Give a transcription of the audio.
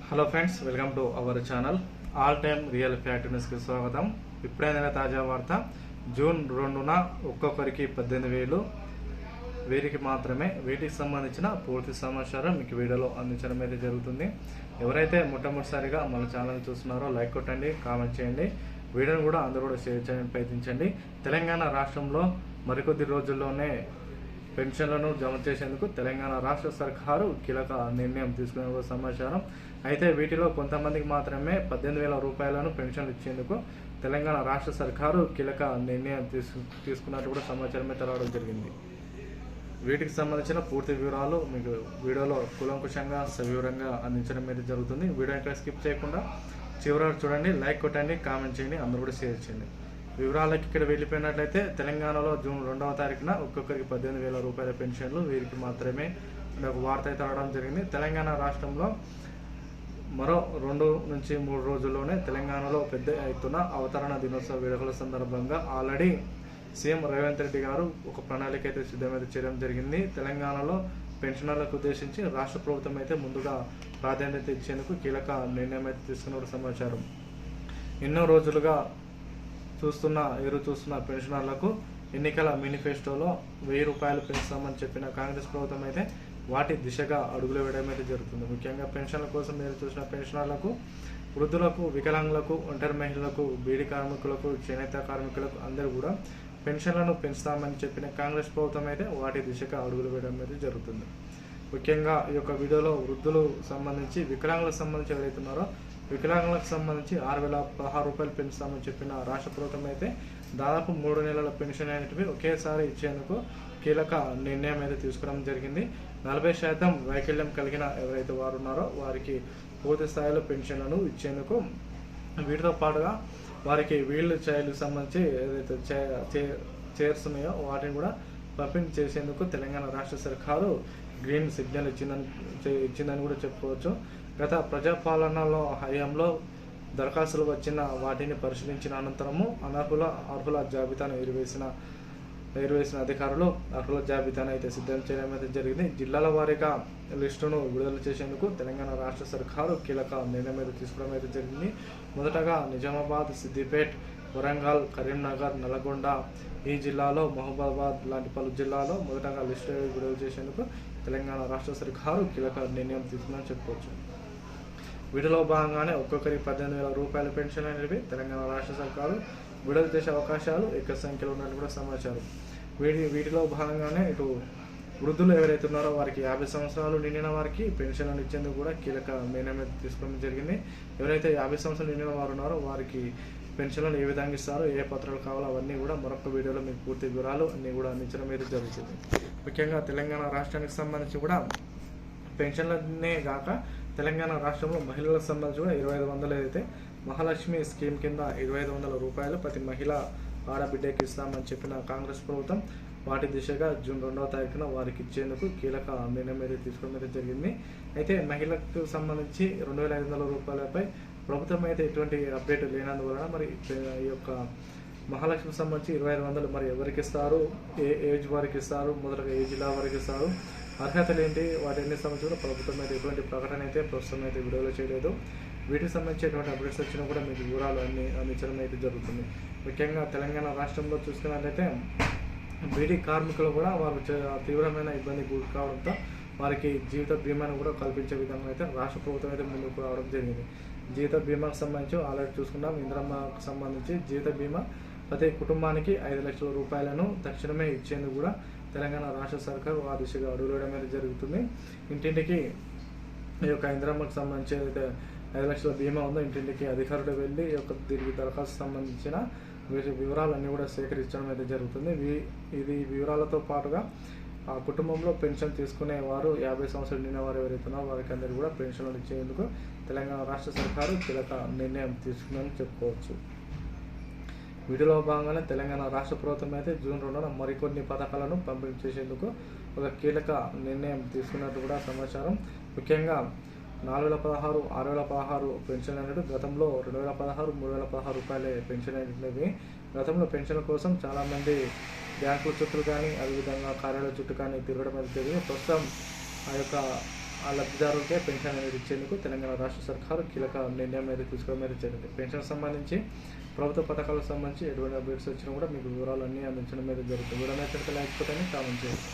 Hello friends, welcome to our channel all time real fact న్యూస్కి స్వాగతం. ఇప్పుడైన తాజా వార్త. జూన్ 2న ఒక్కొక్కరికి 18,000 వీరికి మాత్రమే. వీటికి సంబంధించిన పూర్తి సమాచారం మీకు వీడియోలో అందించడం అయితే జరుగుతుంది. ఎవరైతే మొట్టమొదటిసారిగా మన ఛానల్ చూస్తున్నారో లైక్ కొట్టండి, కామెంట్ చేయండి, వీడియోని కూడా అందరూ కూడా షేర్ చేయడానికి ప్రయత్నించండి. తెలంగాణ రాష్ట్రంలో మరికొద్ది రోజుల్లోనే పెన్షన్లను జమ చేసేందుకు తెలంగాణ రాష్ట్ర సర్కారు కీలక నిర్ణయం తీసుకునే సమాచారం. అయితే వీటిలో కొంతమందికి మాత్రమే 18,000 రూపాయలను పెన్షన్లు ఇచ్చేందుకు తెలంగాణ రాష్ట్ర సర్కారు కీలక నిర్ణయం తీసుకున్నట్టు కూడా సమాచారం అయితే రావడం జరిగింది. వీటికి సంబంధించిన పూర్తి వివరాలు మీకు వీడియోలో కూలంకుషంగా సవివరంగా అందించడం అయితే జరుగుతుంది. వీడియో ఇక్కడ స్కిప్ చేయకుండా చివరి చూడండి, లైక్ కొట్టండి, కామెంట్ చేయండి, అందరూ కూడా షేర్ చేయండి. వివరాలకి ఇక్కడ వెళ్ళిపోయినట్లయితే తెలంగాణలో జూన్ 2వ తారీఖున ఒక్కొక్కరికి 18,000 రూపాయల పెన్షన్లు వీరికి మాత్రమే ఒక వార్త అయితే రావడం జరిగింది. తెలంగాణ రాష్ట్రంలో మరో 2 నుంచి 3 రోజుల్లోనే తెలంగాణలో పెద్ద ఎత్తున అవతరణ దినోత్సవ వేడుకల సందర్భంగా ఆల్రెడీ సీఎం రేవంత్ రెడ్డి గారు ఒక ప్రణాళిక అయితే సిద్ధమైతే చేయడం జరిగింది. తెలంగాణలో పెన్షనర్లకు ఉద్దేశించి రాష్ట్ర ప్రభుత్వం అయితే ముందుగా ప్రాధాన్యత ఇచ్చేందుకు కీలక నిర్ణయం అయితే తీసుకున్న సమాచారం. ఎన్నో రోజులుగా చూస్తున్న పెన్షనర్లకు ఎన్నికల మేనిఫెస్టోలో 1,000 రూపాయలు పెంచుతామని చెప్పిన కాంగ్రెస్ ప్రభుత్వం అయితే వాటి దిశగా అడుగులు వేయడం అయితే జరుగుతుంది. ముఖ్యంగా పెన్షన్ల కోసం మీరు చూసిన పెన్షనర్లకు, వృద్ధులకు, వికలాంగులకు, ఒంటరి మహిళలకు, బీడీ కార్మికులకు, చేనేత కార్మికులకు అందరూ కూడా పెన్షన్లను పెంచుతామని చెప్పిన కాంగ్రెస్ ప్రభుత్వం అయితే వాటి దిశగా అడుగులు వేయడం అయితే జరుగుతుంది. ముఖ్యంగా ఈ యొక్క వీడియోలో వృద్ధులు సంబంధించి, వికలాంగులకు సంబంధించి ఎవరైతే ఉన్నారో వికలాంగులకు సంబంధించి 6,016 రూపాయలు పెంచుతామని చెప్పిన రాష్ట్ర ప్రభుత్వం అయితే దాదాపు 3 నెలల పెన్షన్ అనేటివి ఒకేసారి ఇచ్చేందుకు కీలక నిర్ణయం అయితే తీసుకోవడం జరిగింది. 40% వైకల్యం కలిగిన ఎవరైతే వారు ఉన్నారో వారికి పూర్తి స్థాయిలో పెన్షన్లను ఇచ్చేందుకు, వీటితో పాటుగా వారికి వీల్ చైల్డ్కి సంబంధించి ఏదైతే చైర్స్ ఉన్నాయో వాటిని కూడా పంపిణీ చేసేందుకు తెలంగాణ రాష్ట్ర సర్కారు గ్రీన్ సిగ్నల్ ఇచ్చిందని కూడా చెప్పుకోవచ్చు. గత ప్రజాపాలనలో హయాంలో దరఖాస్తులు వచ్చిన వాటిని పరిశీలించిన అనంతరము అర్హుల జాబితాను ఎరువేసిన అధికారులు అర్హుల జాబితాను అయితే సిద్ధం చేయడం అయితే జరిగింది. జిల్లాల వారీగా లిస్టును విడుదల చేసేందుకు తెలంగాణ రాష్ట్ర సర్కారు కీలక నిర్ణయం అయితే తీసుకోవడం అయితే జరిగింది. మొదటగా నిజామాబాద్, సిద్దిపేట్, వరంగల్, కరీంనగర్, నల్గొండ, ఈ జిల్లాలో మహబూబాబాద్ లాంటి పలు జిల్లాలో మొదటగా లిస్టు విడుదల చేసేందుకు తెలంగాణ రాష్ట్ర సర్కారు కీలక నిర్ణయం తీసుకుందని చెప్పుకోవచ్చు. వీటిలో భాగంగానే ఒక్కొక్కరికి 18,000 రూపాయల పెన్షన్ అనేవి తెలంగాణ రాష్ట్ర సర్కారు విడుదల చేసే అవకాశాలు ఎక్కువ సంఖ్యలో ఉన్నట్టు కూడా సమాచారం. వీటిలో భాగంగానే ఇటు వృద్ధులు ఎవరైతే ఉన్నారో వారికి 50 సంవత్సరాలు నిండిన వారికి పెన్షన్లను ఇచ్చేందుకు కూడా కీలక నిర్ణయం తీసుకోవడం జరిగింది. ఎవరైతే 50 సంవత్సరాలు నిండిన వారు ఉన్నారో వారికి పెన్షన్లను ఏ విధంగా ఇస్తారో, ఏ పత్రాలు కావాలో అవన్నీ కూడా మరొక వీడియోలో మీకు పూర్తి వివరాలు అన్నీ కూడా అందించడం అయితే జరుగుతుంది. ముఖ్యంగా తెలంగాణ రాష్ట్రానికి సంబంధించి కూడా పెన్షన్లనే కాక తెలంగాణ రాష్ట్రంలో మహిళలకు సంబంధించి కూడా 2,500 అయితే మహాలక్ష్మి స్కీమ్ కింద 2,500 రూపాయలు ప్రతి మహిళ ఆడబిడ్డకి ఇస్తామని చెప్పిన కాంగ్రెస్ ప్రభుత్వం వాటి దిశగా జూన్ 2వ తారీఖున వారికి ఇచ్చేందుకు కీలక నిర్ణయం అయితే తీసుకోవడం అయితే జరిగింది. అయితే మహిళలకు సంబంధించి 2,500 రూపాయలపై ప్రభుత్వం అయితే ఎటువంటి అప్డేట్ లేనందువలన మరి ఈ యొక్క మహాలక్ష్మికి సంబంధించి 2,500 మరి ఎవరికి ఇస్తారు, ఏ ఏజ్ వారికి ఇస్తారు, మొదటగా ఏ జిల్లా వారికి ఇస్తారు, అర్హతలు ఏంటి, వాటి అన్ని సంబంధించి కూడా ప్రభుత్వం అయితే ఎటువంటి ప్రకటన అయితే ప్రస్తుతం అయితే వీడియోలో చేయలేదు. వీటికి సంబంధించి ఎటువంటి అప్డేట్స్ వచ్చినా కూడా మీకు వివరాలు అన్ని అందించడం అయితే జరుగుతుంది. ముఖ్యంగా తెలంగాణ రాష్ట్రంలో చూసుకున్నట్లయితే బీడీ కార్మికులు కూడా వారు తీవ్రమైన ఇబ్బంది గురి కావడంతో వారికి జీవిత బీమాను కూడా కల్పించే విధంగా అయితే రాష్ట్ర ప్రభుత్వం అయితే ముందుకు రావడం జరిగింది. జీవిత బీమాకు సంబంధించి ఆల్రెడీ చూసుకున్నాం. ఇందిరమ్మకు సంబంధించి జీవిత బీమా ప్రతి కుటుంబానికి 5 లక్షల రూపాయలను తక్షణమే ఇచ్చేందుకు కూడా తెలంగాణ రాష్ట్ర సర్కారు ఆ దిశగా అడుగువేయడం అనేది జరుగుతుంది. ఇంటింటికి ఈ యొక్క ఇందిరమ్మకు సంబంధించి అయితే 5 లక్షల బీమా ఉందో ఇంటింటికి అధికారులు వెళ్ళి ఈ యొక్క దీనికి దరఖాస్తు సంబంధించిన వివరాలన్నీ కూడా సేకరించడం అయితే జరుగుతుంది. ఇది వివరాలతో పాటుగా ఆ కుటుంబంలో పెన్షన్ తీసుకునే వారు 50 సంవత్సరాలు నిండిన వారు ఎవరైతే ఉన్నారో వారికి అందరూ కూడా పెన్షన్లు ఇచ్చేందుకు తెలంగాణ రాష్ట్ర సర్కారు కీలక నిర్ణయం తీసుకుందని చెప్పుకోవచ్చు. వీటిలో భాగంగానే తెలంగాణ రాష్ట్ర ప్రభుత్వం అయితే జూన్ 2న మరికొన్ని పథకాలను పంపిణీ చేసేందుకు ఒక కీలక నిర్ణయం తీసుకున్నట్టు కూడా సమాచారం. ముఖ్యంగా 4,016, 6,016 పెన్షన్ అనేది గతంలో 2,016, 3,016 రూపాయలే పెన్షన్ అనేవి. గతంలో పెన్షన్ల కోసం చాలామంది బ్యాంకుల చుట్టూ కానీ అదేవిధంగా కార్యాలయ చుట్టూ కానీ తిరగడం అయితే జరిగింది. ప్రస్తుతం ఆ యొక్క ఆ లబ్ధిదారులకే పెన్షన్ అనేది ఇచ్చేందుకు తెలంగాణ రాష్ట్ర సర్కారు కీలక నిర్ణయం అనేది తీసుకోవడం అనేది జరిగింది. పెన్షన్ సంబంధించి ప్రభుత్వ పథకాలకు సంబంధించి ఎటువంటి అప్డేట్స్ వచ్చినా కూడా మీకు వివరాలు అన్నీ అందించడం మీద జరుగుతుంది. వీడియో నచ్చితే లైక్ కొట్టండి, కామెంట్ చేయండి.